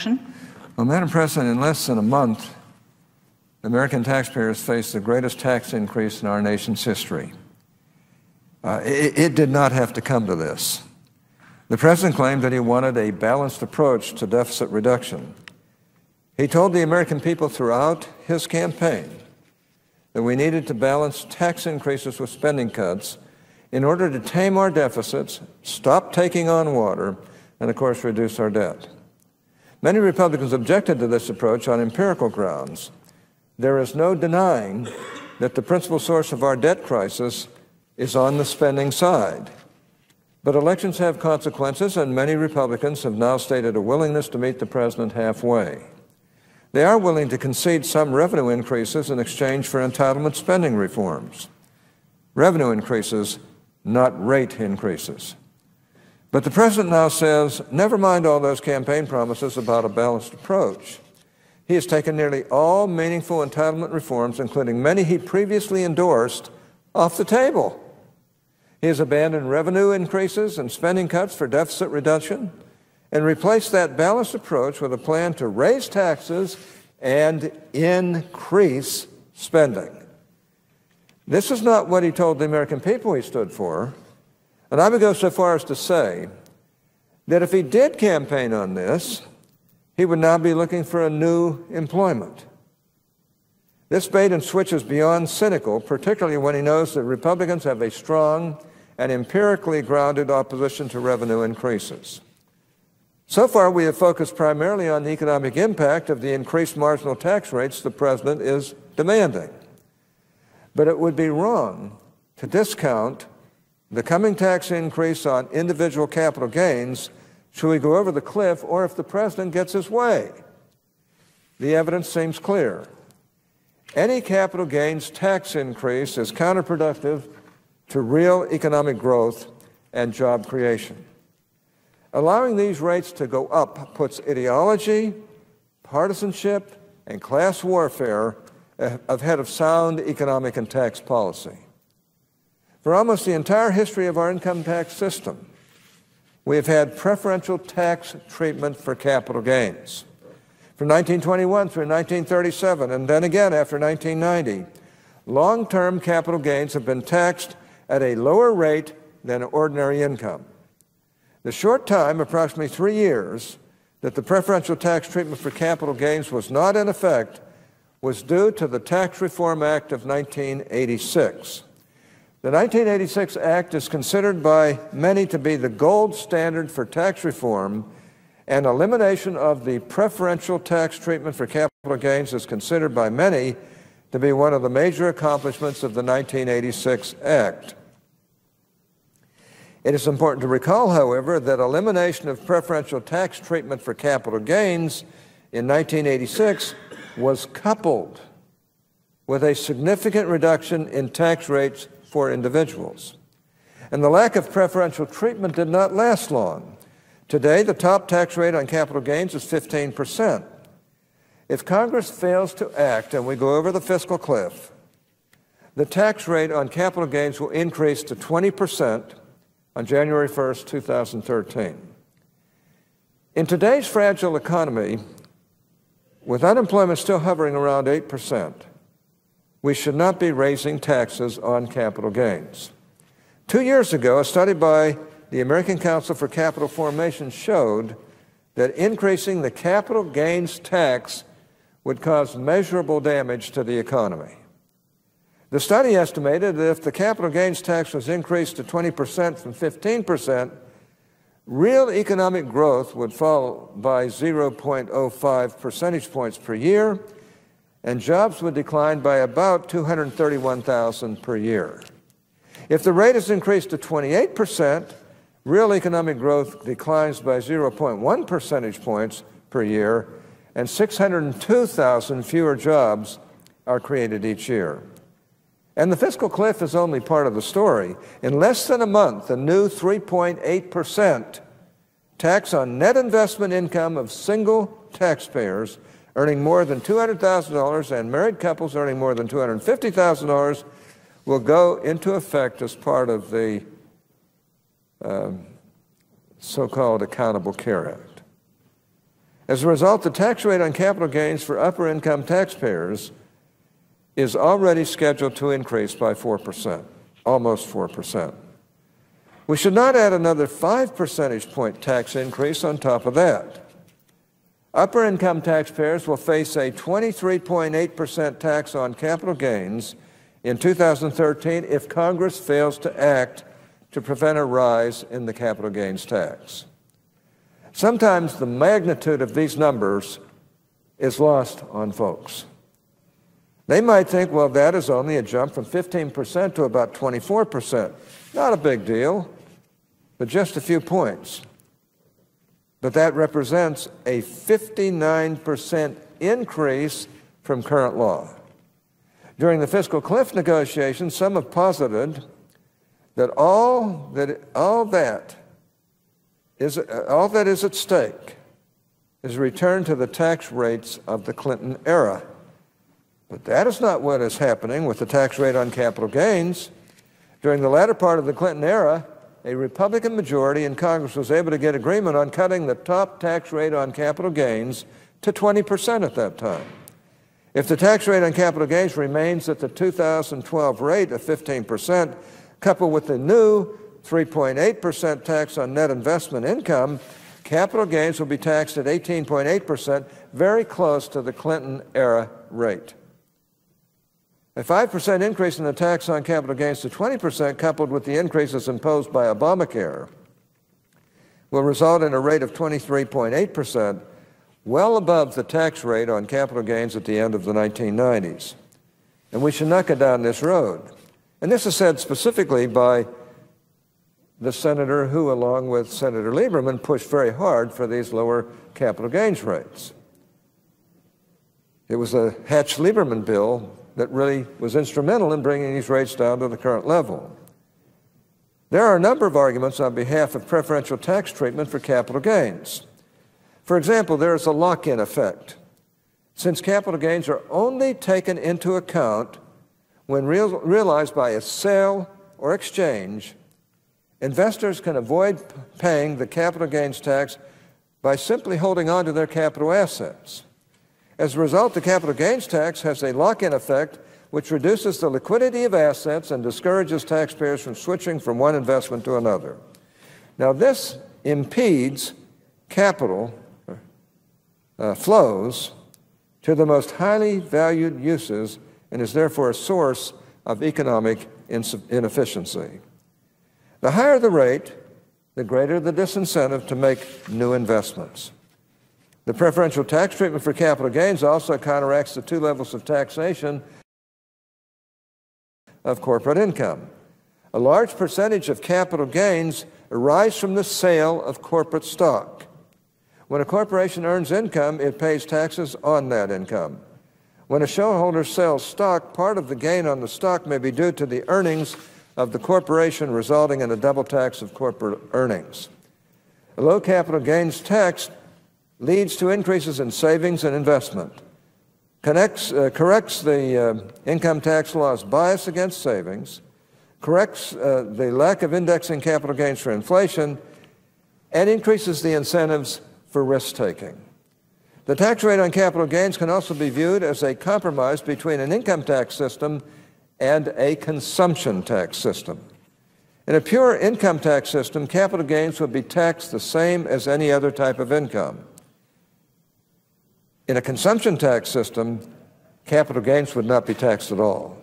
Well, Madam President, in less than a month, American taxpayers face the greatest tax increase in our nation's history. It did not have to come to this. The President claimed that he wanted a balanced approach to deficit reduction. He told the American people throughout his campaign that we needed to balance tax increases with spending cuts in order to tame our deficits, stop taking on water, and, of course, reduce our debt. Many Republicans objected to this approach on empirical grounds. There is no denying that the principal source of our debt crisis is on the spending side. But elections have consequences, and many Republicans have now stated a willingness to meet the President halfway. They are willing to concede some revenue increases in exchange for entitlement spending reforms. Revenue increases, not rate increases. But the President now says, never mind all those campaign promises about a balanced approach. He has taken nearly all meaningful entitlement reforms, including many he previously endorsed, off the table. He has abandoned revenue increases and spending cuts for deficit reduction and replaced that balanced approach with a plan to raise taxes and increase spending. This is not what he told the American people he stood for. And I would go so far as to say that if he did campaign on this, he would now be looking for a new employment. This bait and switch is beyond cynical, particularly when he knows that Republicans have a strong and empirically grounded opposition to revenue increases. So far, we have focused primarily on the economic impact of the increased marginal tax rates the President is demanding. But it would be wrong to discount the coming tax increase on individual capital gains should we go over the cliff or if the President gets his way. The evidence seems clear. Any capital gains tax increase is counterproductive to real economic growth and job creation. Allowing these rates to go up puts ideology, partisanship, and class warfare ahead of sound economic and tax policy. For almost the entire history of our income tax system, we have had preferential tax treatment for capital gains. From 1921 through 1937, and then again after 1990, long-term capital gains have been taxed at a lower rate than ordinary income. The short time, approximately 3 years, that the preferential tax treatment for capital gains was not in effect was due to the Tax Reform Act of 1986. The 1986 Act is considered by many to be the gold standard for tax reform, and elimination of the preferential tax treatment for capital gains is considered by many to be one of the major accomplishments of the 1986 Act. It is important to recall, however, that elimination of preferential tax treatment for capital gains in 1986 was coupled with a significant reduction in tax rates for individuals. And the lack of preferential treatment did not last long. Today, the top tax rate on capital gains is 15%. If Congress fails to act and we go over the fiscal cliff, the tax rate on capital gains will increase to 20% on January 1st, 2013. In today's fragile economy, with unemployment still hovering around 8%, we should not be raising taxes on capital gains. 2 years ago, a study by the American Council for Capital Formation showed that increasing the capital gains tax would cause measurable damage to the economy. The study estimated that if the capital gains tax was increased to 20% from 15%, real economic growth would fall by 0.05 percentage points per year, and jobs would decline by about 231,000 per year. If the rate is increased to 28%, real economic growth declines by 0.1 percentage points per year, and 602,000 fewer jobs are created each year. And the fiscal cliff is only part of the story. In less than a month, a new 3.8% tax on net investment income of single taxpayers earning more than $200,000 and married couples earning more than $250,000 will go into effect as part of the so-called Accountable Care Act. As a result, the tax rate on capital gains for upper income taxpayers is already scheduled to increase by 4%, almost 4%. We should not add another 5 percentage point tax increase on top of that. Upper income taxpayers will face a 23.8% tax on capital gains in 2013 if Congress fails to act to prevent a rise in the capital gains tax. Sometimes the magnitude of these numbers is lost on folks. They might think, well, that is only a jump from 15% to about 24%. Not a big deal, but just a few points. But that represents a 59% increase from current law. During the fiscal cliff negotiations, some have posited that all that is at stake is a return to the tax rates of the Clinton era. But that is not what is happening with the tax rate on capital gains. During the latter part of the Clinton era, a Republican majority in Congress was able to get agreement on cutting the top tax rate on capital gains to 20% at that time. If the tax rate on capital gains remains at the 2012 rate of 15%, coupled with the new 3.8% tax on net investment income, capital gains will be taxed at 18.8%, very close to the Clinton-era rate. A 5% increase in the tax on capital gains to 20%, coupled with the increases imposed by Obamacare, will result in a rate of 23.8%, well above the tax rate on capital gains at the end of the 1990s. And we should not go down this road. And this is said specifically by the senator who, along with Senator Lieberman, pushed very hard for these lower capital gains rates. It was a Hatch-Lieberman bill that really was instrumental in bringing these rates down to the current level. There are a number of arguments on behalf of preferential tax treatment for capital gains. For example, there is a lock-in effect. Since capital gains are only taken into account when realized by a sale or exchange, investors can avoid paying the capital gains tax by simply holding on to their capital assets. As a result, the capital gains tax has a lock-in effect which reduces the liquidity of assets and discourages taxpayers from switching from one investment to another. Now, this impedes capital flows to the most highly valued uses and is therefore a source of economic inefficiency. The higher the rate, the greater the disincentive to make new investments. The preferential tax treatment for capital gains also counteracts the two levels of taxation of corporate income. A large percentage of capital gains arise from the sale of corporate stock. When a corporation earns income, it pays taxes on that income. When a shareholder sells stock, part of the gain on the stock may be due to the earnings of the corporation, resulting in a double tax of corporate earnings. A low capital gains tax leads to increases in savings and investment, corrects the income tax law's bias against savings, corrects the lack of indexing capital gains for inflation, and increases the incentives for risk-taking. The tax rate on capital gains can also be viewed as a compromise between an income tax system and a consumption tax system. In a pure income tax system, capital gains would be taxed the same as any other type of income. In a consumption tax system, capital gains would not be taxed at all.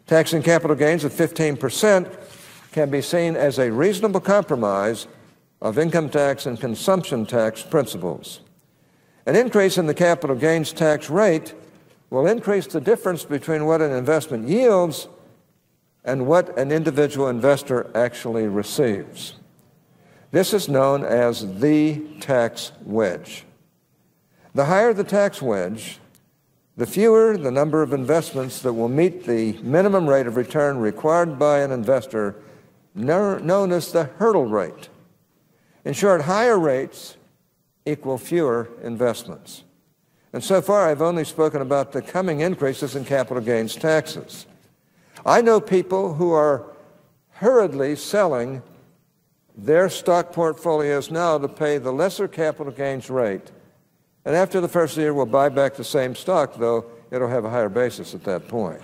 Taxing capital gains at 15% can be seen as a reasonable compromise of income tax and consumption tax principles. An increase in the capital gains tax rate will increase the difference between what an investment yields and what an individual investor actually receives. This is known as the tax wedge. The higher the tax wedge, the fewer the number of investments that will meet the minimum rate of return required by an investor, known as the hurdle rate. In short, higher rates equal fewer investments. And so far, I've only spoken about the coming increases in capital gains taxes. I know people who are hurriedly selling their stock portfolios now to pay the lesser capital gains rate And after the first year, we'll buy back the same stock, though it'll have a higher basis at that point.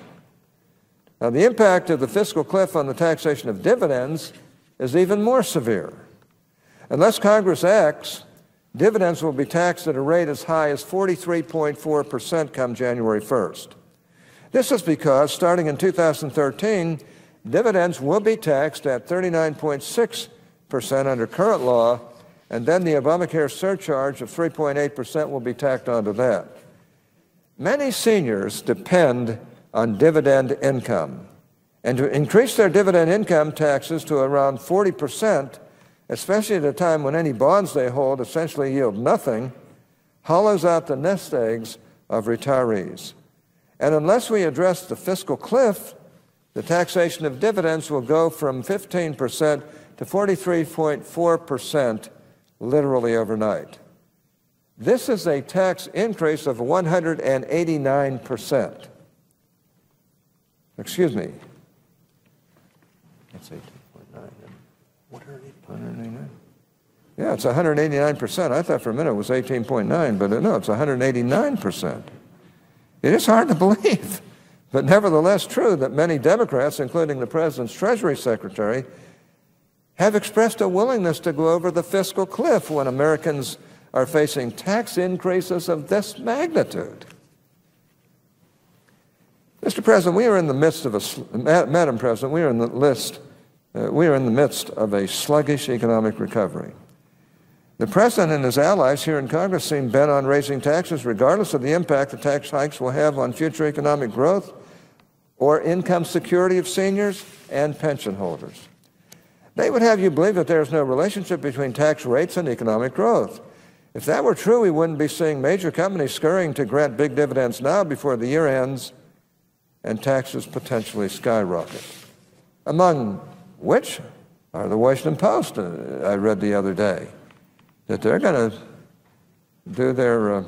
Now, the impact of the fiscal cliff on the taxation of dividends is even more severe. Unless Congress acts, dividends will be taxed at a rate as high as 43.4% come January 1st. This is because, starting in 2013, dividends will be taxed at 39.6% under current law, and then the Obamacare surcharge of 3.8% will be tacked onto that. Many seniors depend on dividend income, and to increase their dividend income taxes to around 40%, especially at a time when any bonds they hold essentially yield nothing, hollows out the nest eggs of retirees. And unless we address the fiscal cliff, the taxation of dividends will go from 15% to 43.4% literally overnight. This is a tax increase of 189%. Excuse me. That's 18.9. 189? Yeah, it's 189%. I thought for a minute it was 18.9, but no, it's 189%. It is hard to believe, but nevertheless true that many Democrats, including the President's Treasury Secretary, have expressed a willingness to go over the fiscal cliff when Americans are facing tax increases of this magnitude. Mr. President, we are in the midst of Madam President, we are in the midst of a sluggish economic recovery. The President and his allies here in Congress seem bent on raising taxes regardless of the impact the tax hikes will have on future economic growth or income security of seniors and pension holders. They would have you believe that there is no relationship between tax rates and economic growth. If that were true, we wouldn't be seeing major companies scurrying to grant big dividends now before the year ends and taxes potentially skyrocket. Among which are the Washington Post, I read the other day, that they're going to do their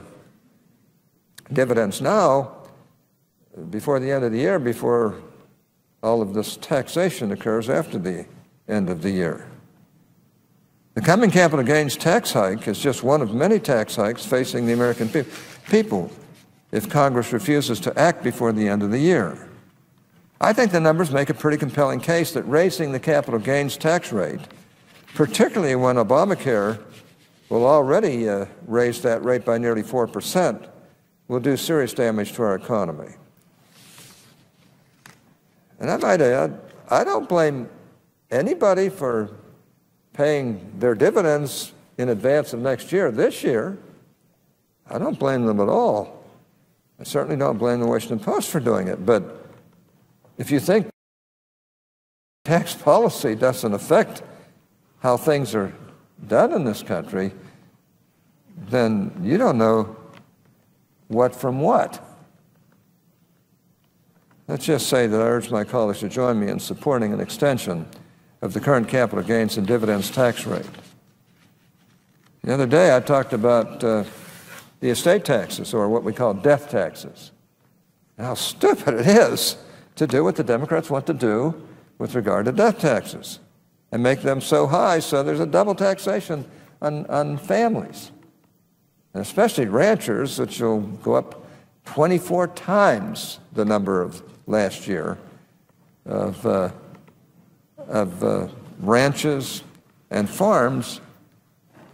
dividends now before the end of the year, before all of this taxation occurs after the end of the year. The coming capital gains tax hike is just one of many tax hikes facing the American people if Congress refuses to act before the end of the year. I think the numbers make a pretty compelling case that raising the capital gains tax rate, particularly when Obamacare will already raise that rate by nearly 4%, will do serious damage to our economy. And I might add, I don't blame anybody for paying their dividends in advance of next year. This year, I don't blame them at all. I certainly don't blame the Washington Post for doing it. But if you think tax policy doesn't affect how things are done in this country, then you don't know what from what. Let's just say that I urge my colleagues to join me in supporting an extension of the current capital gains and dividends tax rate. The other day I talked about the estate taxes, or what we call death taxes, and how stupid it is to do what the Democrats want to do with regard to death taxes and make them so high so there's a double taxation on families, and especially ranchers, which will go up 24 times the number of last year of ranches and farms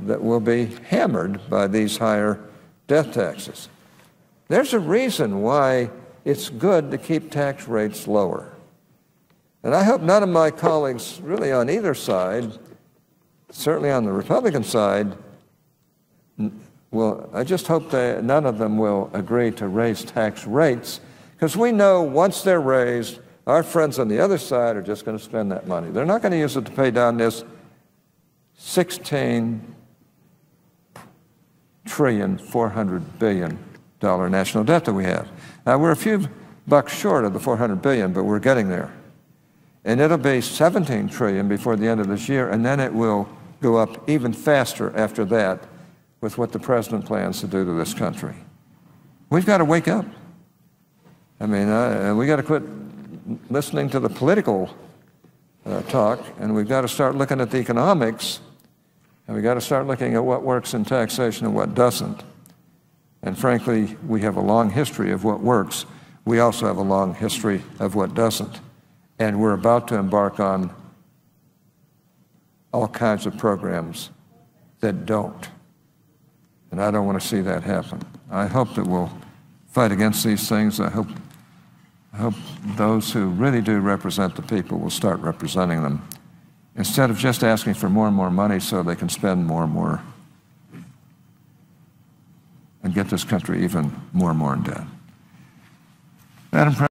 that will be hammered by these higher death taxes. There's a reason why it's good to keep tax rates lower. And I hope none of my colleagues really on either side, certainly on the Republican side, I just hope that none of them will agree to raise tax rates, because we know once they're raised, our friends on the other side are just going to spend that money. They're not going to use it to pay down this $16.4 trillion national debt that we have. Now, we're a few bucks short of the $400 billion, but we're getting there. And it'll be $17 trillion before the end of this year, and then it will go up even faster after that with what the President plans to do to this country. We've got to wake up. I mean, we got to quit listening to the political talk, and we've got to start looking at the economics, and we've got to start looking at what works in taxation and what doesn't. And frankly, we have a long history of what works. We also have a long history of what doesn't. And we're about to embark on all kinds of programs that don't. And I don't want to see that happen. I hope that we'll fight against these things. I hope those who really do represent the people will start representing them instead of just asking for more and more money so they can spend more and more and get this country even more and more in debt. Madam President,